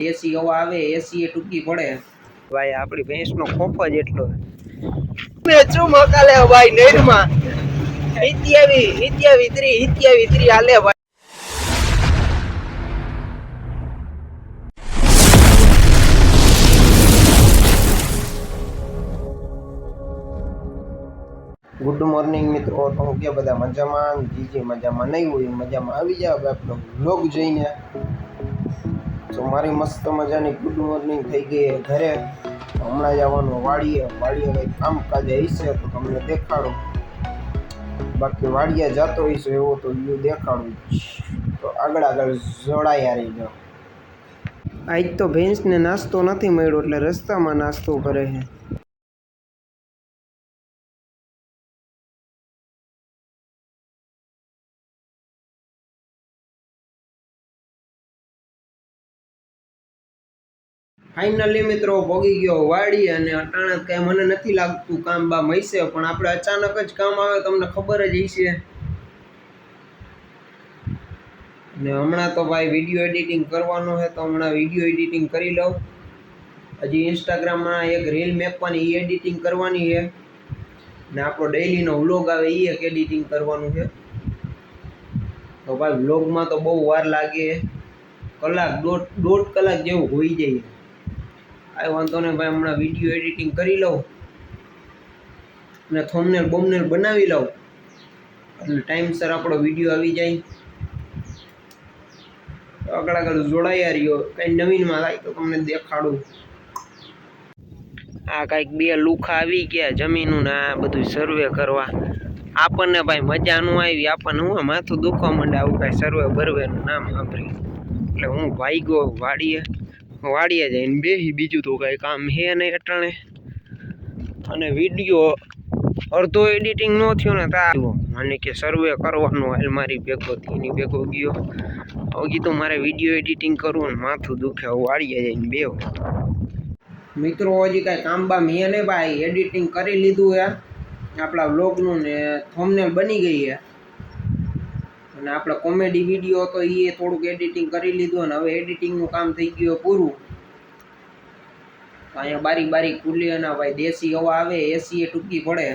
એસી હવા આવે એસી એ ટૂંકી પડે ભાઈ આપણી ભેંસનો ખોફ જ એટલો મે શું મકાલે ભાઈ નેરમાં હિત્યાવી હાલે ભાઈ। ગુડ મોર્નિંગ મિત્રો, તો હું કે બધા મજામાં? જીજી મજામાં નહીં હોય મજામાં આવી જાવ આપણો વ્લોગ જોઈને। તો મારી મસ્ત મજાની ગુડ મોર્નિંગ થઈ ગઈ ઘરે। હમણાં જવાનું વાડીએ કંઈ કામકાજ હશે તો તમને દેખાડું, બાકી વાડીએ જતો હશે એવો તો વ્યૂ દેખાડું। તો આગળ જોડાયા રહીજો। આજ તો ભેંસને નાસ્તો નથી મળ્યો એટલે રસ્તામાં નાસ્તો કરે છે। ફાઇનલી મિત્રો ભોગી ગયો વાડી અને અટાણે કઈ મને નથી લાગતું કામ બા મયસે, પણ આપણે અચાનક જ કામ આવે તમને ખબર જ હશે। ને હમણાં તો ભાઈ વિડીયો એડિટિંગ કરવાનો છે તો હમણાં વિડીયો એડિટિંગ કરી લઉં। હજી ઇન્સ્ટાગ્રામમાં એક રીલ મેકવાની એ એડિટિંગ કરવાની છે ને આપણો ડેઈલીનો વ્લોગ આવે એ એક એડિટિંગ કરવાનું છે। તો ભાઈ વ્લોગમાં તો બહુ વાર લાગે, કલાક દોઢ કલાક જેવું હોઈ જાય। આ વાંધો ને ભાઈ, હમણાં વિડીયો એડિટિંગ કરી લઉં અને થંબનેલ બોમ્બનેલ બનાવી લઉં એટલે ટાઈમસર આપણો વિડીયો આવી જાય। આગળ જોડાયા રહ્યો, કંઈ નવીનમાં થાય તો તમને દેખાડું। આ કંઈક બે લુખા આવી ગયા જમીનનું ને આ બધું સર્વે કરવા। આપણને ભાઈ મજા ન આવી, આપણને હું માથું દુખવા માંડે આવું કાંઈ સર્વે બરવેનું નામ સાંભળી એટલે હું ભાગ્યો વાડીએ જઈને બેસી, બીજું તો કાંઈ કામ હે નહીં અટાણે। અને વિડીયો અડધો એડિટિંગ ન થયો ને તો મને કે સર્વે કરવાનું હાલ મારી ભેગો એની ભેગો ગયો। હવે કીધું મારે વિડીયો એડિટિંગ કરવું ને માથું દુખે, હવે વાડીએ જઈને બેહો। મિત્રો હજી કાંઈ કામ બામ હે ને ભાઈ, એડિટિંગ કરી લીધું હે આપણા વ્લોગનું ને થંબનેલ બની ગઈ છે અને આપણે કોમેડી વિડીયો હતો એ થોડુંક એડિટિંગ કરી લીધું અને હવે એડિટિંગનું કામ થઈ ગયું પૂરું। અહીંયા બારીક ખુલ્લી અને ભાઈ દેશી હવા આવે એસી એ ટૂંકી પડે,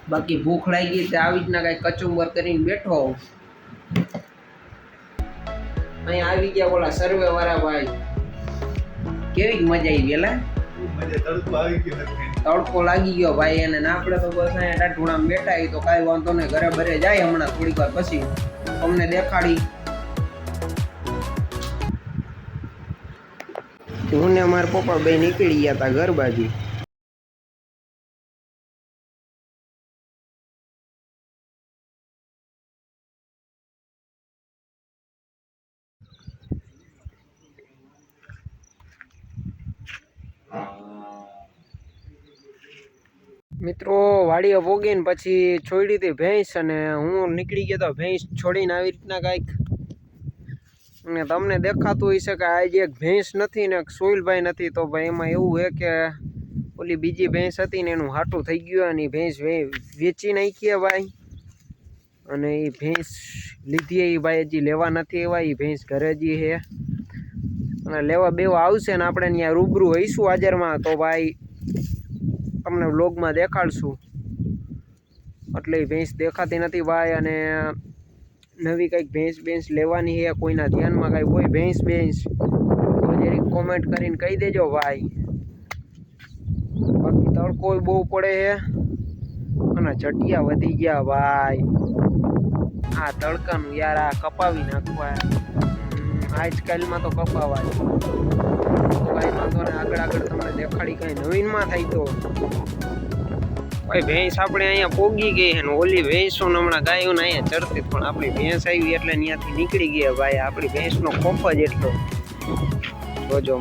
બાકી ભૂખ લાગી તો આવી રીતના કાંઈ કચુંબર કરીને બેઠો। અહીંયા આવી ગયા બોલા સર્વે વાળા ભાઈ, કેવી મજા આવી ગયેલા? તડકો લાગી ગયો ભાઈ એને, આપણે તો બસ અહીંયા ટાઢુણામાં બેઠા તો કાંઈ વાંધો નહીં, ઘરે ભરે જાય હમણાં થોડીક વાર પછી તમને દેખાડી। હું ને મારા પપ્પા બે નીકળી ગયા હતા ઘર બાજુ। મિત્રો વાડીએ પોગીને પછી છોડી હતી ભેંસ અને હું નીકળી ગયો તો ભેંસ છોડીને આવી રીતના કાંઈક, અને તમને દેખાતું હશે કે આજે એક ભેંસ નથી ને એક સોહિલભાઈ નથી, તો ભાઈ એમાં એવું છે કે ઓલી બીજી ભેંસ હતી ને એનું હાટું થઈ ગયું અને એ ભેંસ વેચી નાખીએ ભાઈ, અને એ ભેંસ લીધી એ ભાઈ હજી લેવા નથી આવ્યા, એ ભેંસ ઘરે જ છે અને લેવા બેવા આવશે ને આપણે ત્યાં રૂબરૂ હઈશું હાજરમાં તો ભાઈ તમને વ્લોગમાં દેખાડશું। એટલે એ ભેંસ દેખાતી નથી ભાઈ, અને નવી કંઈક ભેંસ લેવાની છે, કોઈના ધ્યાનમાં કાંઈ હોય ભેંસ તો જરી કોમેન્ટ કરીને કહી દેજો ભાઈ। બાકી તડકો બહુ પડે છે અને ચટિયા વધી ગયા ભાઈ, આ તડકાનું યાર આ કપાવી નાખવા આજકાલમાં તો કપાવાય તો કાંઈ વાંધો ને, આગળ તમને દેખાડી કાંઈ નવીનમાં થાય તો ભાઈ ભેંસ આપણે અહીંયા પોગી ગઈ છે ને ઓલી ભેંસો હમણાં ગાયું ને અહીંયા ચડતી, પણ આપણી ભેંસ આવી એટલે ત્યાંથી નીકળી ગયા ભાઈ। આપણી ભેંસનો ખોફ જ એટલો જોજો।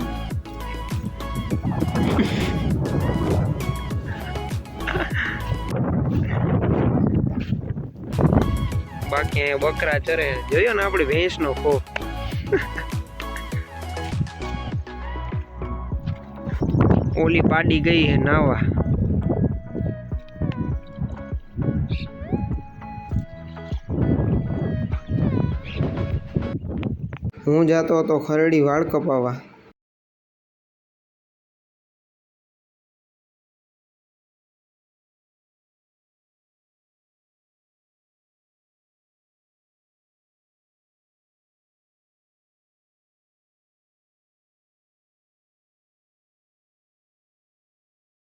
બાકી અહીંયા બકરા ચરે, જોયો ને આપણી ભેંસનો ખોફ। ઓલી પાડી ગઈ છે નાવા। હું જાતો હતો ખરડી વાળ કપાવા.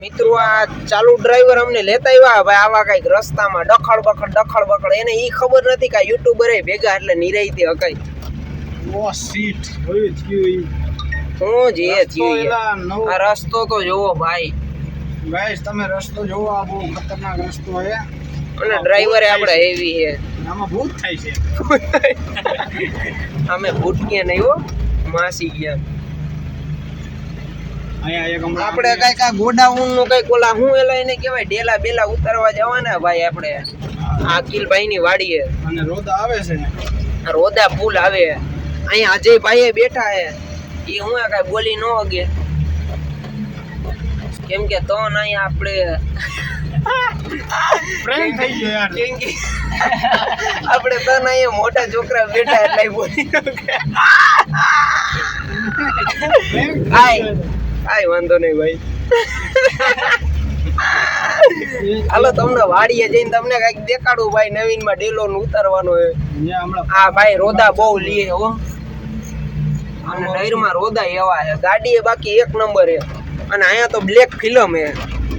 મિત્રો આ ચાલુ ડ્રાઈવર અમને લેતા આવ્યા ભાઈ આવા કઈક રસ્તામાં ડખડ બખડ એને ઈ ખબર નથી કે યુટ્યુબર ભેગા એટલે નિરાઈતે હકાય. ઓ સીટ હોય થયું હું જે થયું આ રસ્તો તો જોવો ભાઈ. ગાઈસ તમે રસ્તો જોવો, આ બહુ ખતરનાક રસ્તો છે અને ડ્રાઈવરે આપણે હેવી છે. આમાં ભૂત થાય છે. અમે ભૂત કે નહીં હો, માસી ગયા. આપણે કઈક આ ગોડાઉન નું કઈક ઓલા હું એલા એને કહેવાય ડેલા બેલા ઉતારવા જવાના ભાઈ આપણે આ અકિલભાઈ ની વાડીએ. અને રોદા આવે છે ને, રોદા ફૂલ આવે. અહીંયા અજયભાઈ બેઠા હે, એ હું કઈ બોલી ન વગે કેમ કે તો અહીંયા આપણે પ્રેમ થઈ ગયો યાર. કેમ કે આપણે તો અહીંયા મોટા છોકરા બેઠા એટલે બોલી ન વગે. કાઈ વાંધો નહીં ભાઈ. હાલો તમને વાડીએ જઈને તમને કઈક દેખાડું ભાઈ. નવીન માં ડેલો નું ઉતારવાનો હે. હા ભાઈ રોદા બહુ લીએ હો, અને નહેર માં રોદા એવા છે. ગાડી એ બાકી એક નંબર હે. અને અહીંયા તો બ્લેક ફિલ્મ હે.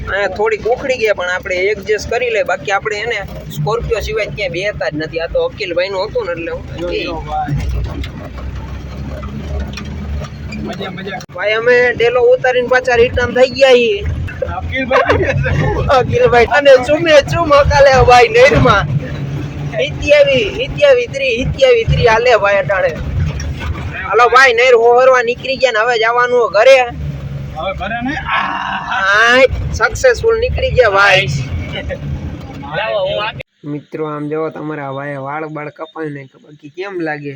અહીંયા થોડીક ઉખડી ગયા પણ આપણે એડજસ્ટ કરી લે. બાકી આપણે એને સ્કોર્પિયો સિવાય ક્યાંય બેતા જ નથી. આ તો અકિલભાઈ નું હતું ને એટલે ભાઈ અમે ડેલો ઉતારીને પાછા રિટર્ન થઈ ગયા. અકિલભાઈ અને ચુમે ચુમ હકાલે ભાઈ નહેરમાં. 87 હાલે ભાઈ અટાણે. હાલો ભાઈ નહેર હોરવા નીકળી ગયા ને હવે જવાનું ઘરે. હવે ઘરે ને સક્સેસફુલ નીકળી ગયા ભાઈ. મિત્રો આમ જોવો તમારા ભાઈ વાળ બાળ કપાય ને બાકી કેમ લાગે?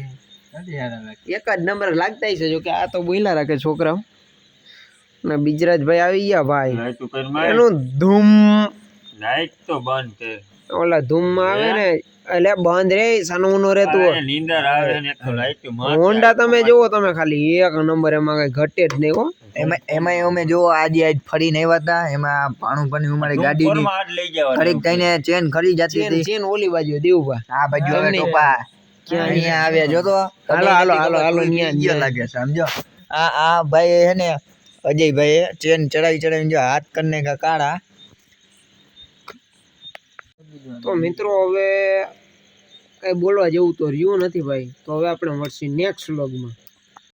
એક જ નંબર લાગતા છે. જો કે આ તો બોલ્યા રાખે છોકરા. ને બીજરાજભાઈ આવી ગયા ભાઈ. એનું ધૂમ લાઈટ તો બંધ છે. ઓલા ધૂમ માં આવે ને એટલે બંધ રે સાનું રે તું. નીંદર આવે ને તો લાઈટ હોન્ડા તમે જોવો તમે ખાલી એક નંબર, એમાં કઈ ઘટે જ નહીં હો. એમાં અમે જો આજે ફરીને આવ્યા હતા. એમાં પાણું અમારી ગાડીની ખરીક થઈને ચેન ખરી જતી હતી. ચેન ઓલી બાજુ દેવભા આ બાજુ હવે ટોપા અહીંયા આવ્યા જો તો. હાલો લાગે સમજો. આ ભાઈ હે ને અજયભાઈ ચેન ચડાવી જો હાથ કરને કા કાળા. તો મિત્રો હવે કઈ બોલવા જેવું તો રહ્યું નથી ભાઈ. તો હવે આપણે મળશું નેક્સ્ટ વ્લોગમાં.